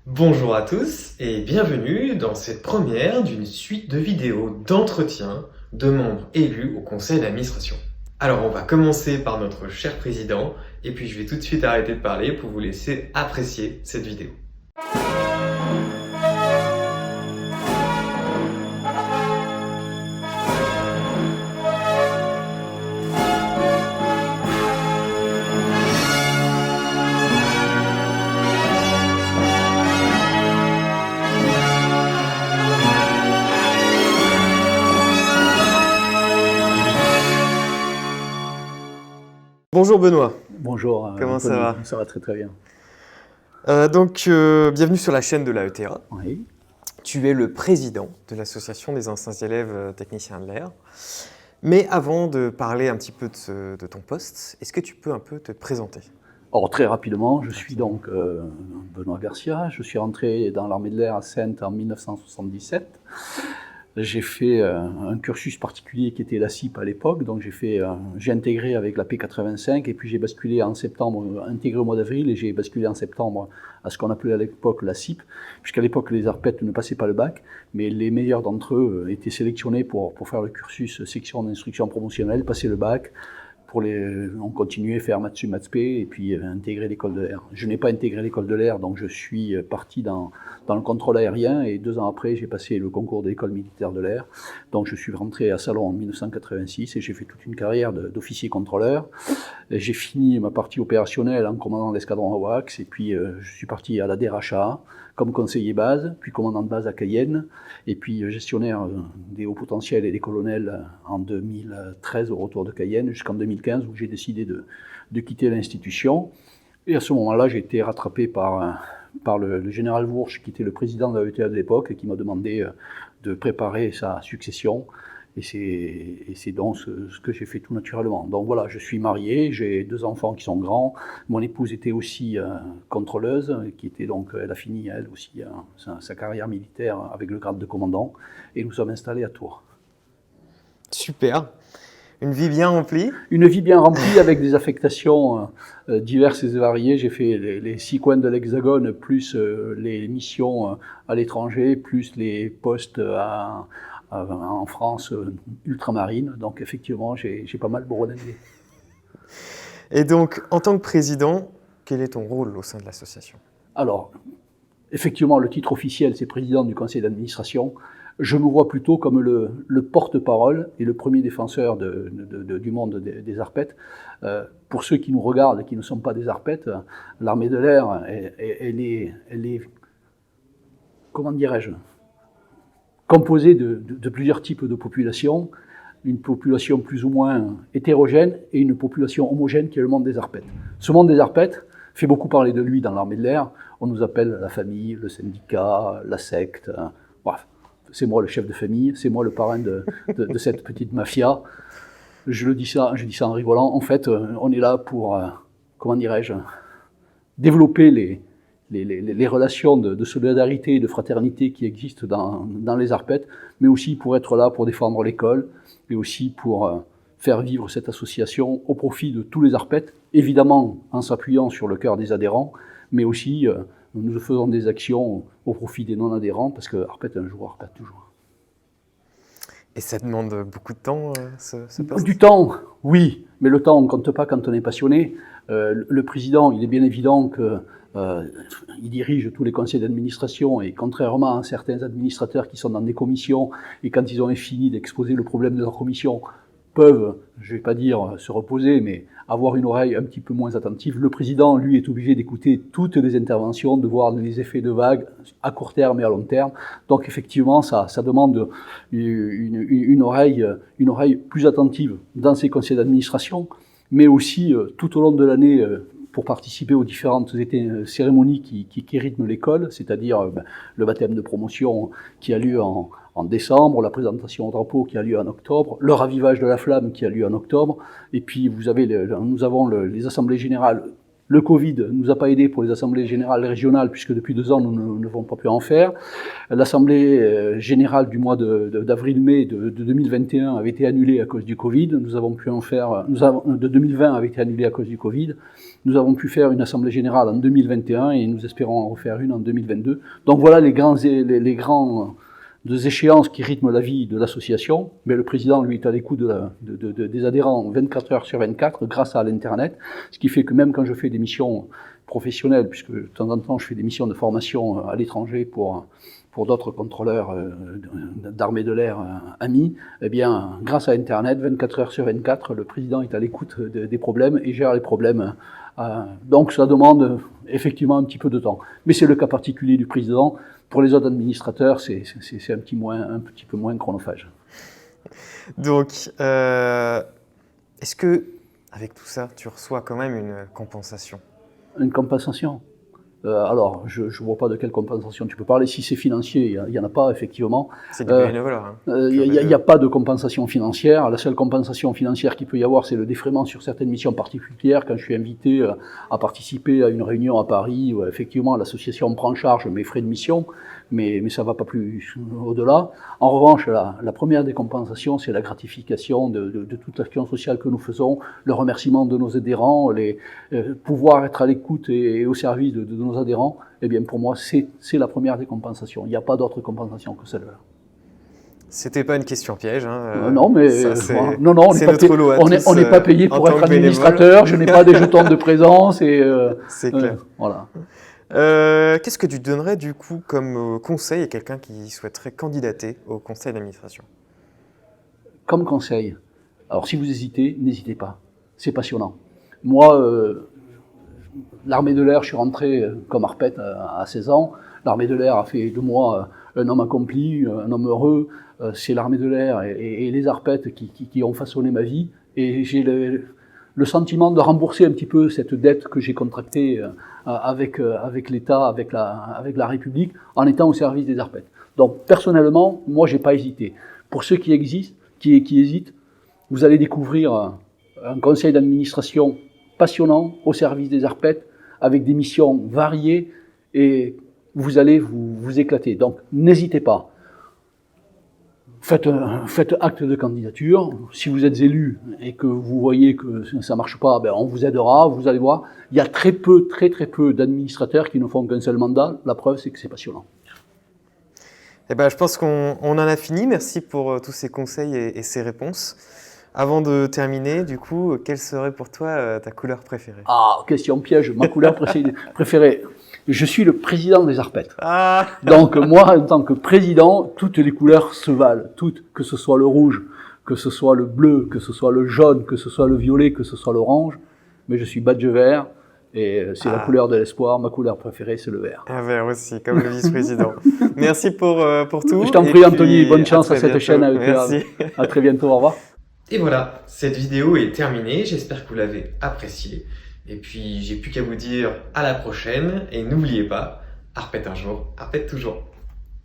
Bonjour à tous et bienvenue dans cette première d'une suite de vidéos d'entretien de membres élus au conseil d'administration. Alors on va commencer par notre cher président et puis je vais tout de suite arrêter de parler pour vous laisser apprécier cette vidéo. Bonjour Benoît. Bonjour. Comment ça va? Ça va très très bien. Bienvenue sur la chaîne de l'AETERA. Oui. Tu es le président de l'association des anciens élèves techniciens de l'air. Mais avant de parler un petit peu de ton poste, est-ce que tu peux un peu te présenter? Alors très rapidement, je suis donc Benoît Garcia. Je suis rentré dans l'armée de l'air à Saintes en 1977. J'ai fait un cursus particulier qui était la CIP à l'époque, donc j'ai intégré avec la P85 et puis j'ai basculé en septembre, intégré au mois d'avril et j'ai basculé en septembre à ce qu'on appelait à l'époque la CIP, puisqu'à l'époque les ARPET ne passaient pas le bac, mais les meilleurs d'entre eux étaient sélectionnés pour faire le cursus section d'instruction promotionnelle, passer le bac. On continuait à faire maths sup, maths spé et puis intégrer l'école de l'air. Je n'ai pas intégré l'école de l'air, donc je suis parti dans le contrôle aérien et 2 ans après, j'ai passé le concours de l'école militaire de l'air. Donc je suis rentré à Salon en 1986 et j'ai fait toute une carrière d'officier contrôleur. J'ai fini ma partie opérationnelle en commandant l'escadron AWACS et puis je suis parti à la DRHA comme conseiller base, puis commandant de base à Cayenne, et puis gestionnaire des hauts potentiels et des colonels en 2013 au retour de Cayenne, jusqu'en 2015 où j'ai décidé de quitter l'institution. Et à ce moment-là, j'ai été rattrapé par le général Vourch, qui était le président de la l'AETA de l'époque, et qui m'a demandé de préparer sa succession. Et c'est donc ce que j'ai fait tout naturellement. Donc voilà, je suis marié, j'ai 2 enfants qui sont grands. Mon épouse était aussi contrôleuse, elle a fini elle aussi sa carrière militaire avec le grade de commandant. Et nous sommes installés à Tours. Super. Une vie bien remplie? Une vie bien remplie avec des affectations diverses et variées. J'ai fait les 6 coins de l'Hexagone, plus les missions à l'étranger, plus les postes en France ultramarine. Donc effectivement, j'ai pas mal bourlingué. Et donc, en tant que président, quel est ton rôle au sein de l'association? Alors, effectivement, le titre officiel, c'est président du conseil d'administration. Je me vois plutôt comme le porte-parole et le premier défenseur du monde des ARPET. Pour ceux qui nous regardent et qui ne sont pas des ARPET, l'armée de l'air, elle est comment dirais-je, composée de plusieurs types de populations, une population plus ou moins hétérogène et une population homogène qui est le monde des ARPET. Ce monde des ARPET fait beaucoup parler de lui dans l'armée de l'air. On nous appelle la famille, le syndicat, la secte, bref. C'est moi le chef de famille, c'est moi le parrain de cette petite mafia. Je dis ça en rigolant. En fait, on est là pour, comment dirais-je, développer les relations de solidarité et de fraternité qui existent dans les ARPET, mais aussi pour être là pour défendre l'école, et aussi pour faire vivre cette association au profit de tous les ARPET, évidemment en s'appuyant sur le cœur des adhérents, mais aussi nous faisons des actions au profit des non-adhérents, parce que ARPET un jour, ARPET toujours. Et ça demande beaucoup de temps, ce poste? Du temps, oui, mais le temps, on ne compte pas quand on est passionné. Le président, il est bien évident qu'il dirige tous les conseils d'administration, et contrairement à certains administrateurs qui sont dans des commissions, et quand ils ont fini d'exposer le problème de leur commission, peuvent, je ne vais pas dire se reposer, mais avoir une oreille un petit peu moins attentive. Le président, lui, est obligé d'écouter toutes les interventions, de voir les effets de vague à court terme et à long terme. Donc effectivement, ça demande une oreille plus attentive dans ces conseils d'administration, mais aussi tout au long de l'année pour participer aux différentes cérémonies qui rythment l'école, c'est-à-dire le baptême de promotion qui a lieu en décembre, la présentation au drapeau qui a lieu en octobre, le ravivage de la flamme qui a lieu en octobre, et puis nous avons les assemblées générales Le Covid ne nous a pas aidés pour les assemblées générales régionales, puisque depuis 2 ans, nous n'avons pas pu en faire. L'assemblée générale du mois d'avril-mai de 2021 avait été annulée à cause du Covid. Nous avons pu en faire, de 2020 avait été annulée à cause du Covid. Nous avons pu faire une assemblée générale en 2021 et nous espérons en refaire une en 2022. Donc voilà les grands échéances qui rythment la vie de l'association, mais le président, lui, est à l'écoute des adhérents 24 heures sur 24 grâce à l'Internet, ce qui fait que même quand je fais des missions professionnelles, puisque de temps en temps je fais des missions de formation à l'étranger pour d'autres contrôleurs d'armée de l'air amis, eh bien, grâce à Internet, 24 heures sur 24, le président est à l'écoute des problèmes et gère les problèmes. Donc ça demande effectivement un petit peu de temps. Mais c'est le cas particulier du président. Pour les autres administrateurs, c'est un petit peu moins chronophage. Donc, est-ce que, avec tout ça, tu reçois quand même une compensation? Une compensation? Alors, je ne vois pas de quelle compensation tu peux parler. Si c'est financier, il n'y en a pas, effectivement. C'est du bénévolat. Il n'y a pas de compensation financière. La seule compensation financière qu'il peut y avoir, c'est le défraiement sur certaines missions particulières. Quand je suis invité à participer à une réunion à Paris, où effectivement l'association prend en charge mes frais de mission, mais ça ne va pas plus au-delà. En revanche, la première des compensations, c'est la gratification de toute l'action sociale que nous faisons, le remerciement de nos adhérents, pouvoir être à l'écoute et au service de nos adhérents. Eh bien, pour moi, c'est la première des compensations. Il n'y a pas d'autre compensation que celle-là. C'était pas une question piège. Non, mais on n'est pas payé pour être administrateur. Je n'ai pas des jetons de présence c'est clair. Voilà. Qu'est-ce que tu donnerais du coup comme conseil à quelqu'un qui souhaiterait candidater au conseil d'administration? Comme conseil, alors si vous hésitez, n'hésitez pas. C'est passionnant. Moi, l'armée de l'air, je suis rentré comme arpète à 16 ans. L'armée de l'air a fait de moi un homme accompli, un homme heureux. C'est l'armée de l'air et les arpètes qui ont façonné ma vie. Et j'ai le sentiment de rembourser un petit peu cette dette que j'ai contractée avec l'État, avec la République, en étant au service des arpètes. Donc personnellement, moi j'ai pas hésité. Pour ceux qui hésitent, vous allez découvrir un conseil d'administration passionnant au service des arpètes, avec des missions variées, et vous allez vous éclater. Donc n'hésitez pas. Faites acte de candidature. Si vous êtes élu et que vous voyez que ça ne marche pas, on vous aidera, vous allez voir. Il y a très peu d'administrateurs qui ne font qu'un seul mandat. La preuve, c'est que c'est passionnant. Je pense qu'on en a fini. Merci pour tous ces conseils et ces réponses. Avant de terminer, du coup, quelle serait pour toi ta couleur préférée? Ah, question piège. Ma couleur préférée. Je suis le président des arpètes. Donc moi, en tant que président, toutes les couleurs se valent. Toutes, que ce soit le rouge, que ce soit le bleu, que ce soit le jaune, que ce soit le violet, que ce soit l'orange. Mais je suis badge vert et c'est la couleur de l'espoir. Ma couleur préférée, c'est le vert. Un vert aussi, comme le vice-président. Merci pour tout. Je t'en prie, Anthony. Bonne chance à cette chaîne. Merci. À très bientôt. Au revoir. Et voilà, cette vidéo est terminée. J'espère que vous l'avez appréciée. Et puis, j'ai plus qu'à vous dire à la prochaine. Et n'oubliez pas, arpète un jour, arpète toujours.